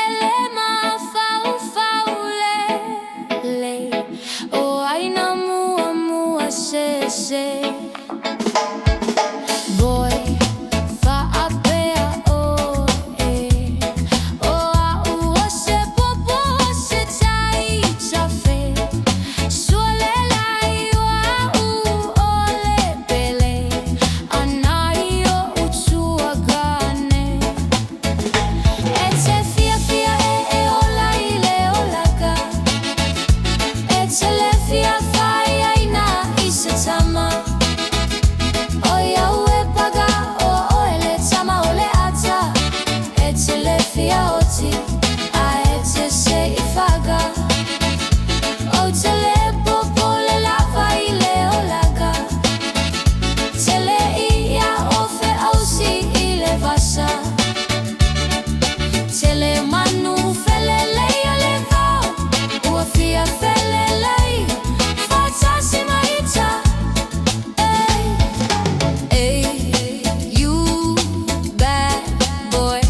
Elema faulele. Oh, aina mua mua se. Boy, fa apea o e. O a u se popo se tai chafe. Suole lai wa u ole pele. Anai o utua gane. Etse fia fia e ola ile olaka. Etse le fia fai aina isa tama. Fia oti a etse se ifaga. O tele popo le lava ile olaga. Tele ia ofe ausi ile vasa. Tele manu fele leia leva. Ua fia fele lei. Fata si maita. Hey, you bad boy.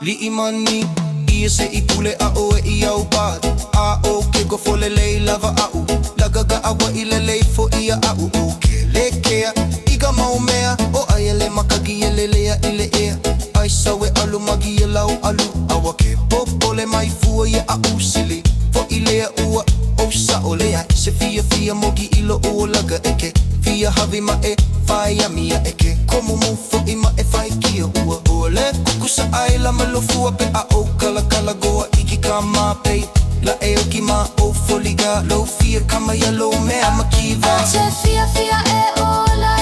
Li imani ia se ipule a o e ia o pad a o ke go fole lei lava a u lagaga awa ile lei fo ia a u o ke lekea iga maumea o aiele makagi ele lea ile ea ai sawe alu magi e lau alu awa ke popole mai fua ia a u sili fo ilea ua o sa o lea se fia fia mogi ilo o laga eke fia havi ma e fai a mia eke komu mu fo ima e fai kia ua o le kukusa ai la malofua pe a o kala kala goa iki kama pe la e o ki ma o foliga lo fia kama ya lo me ama kiva Ate fia fia e ola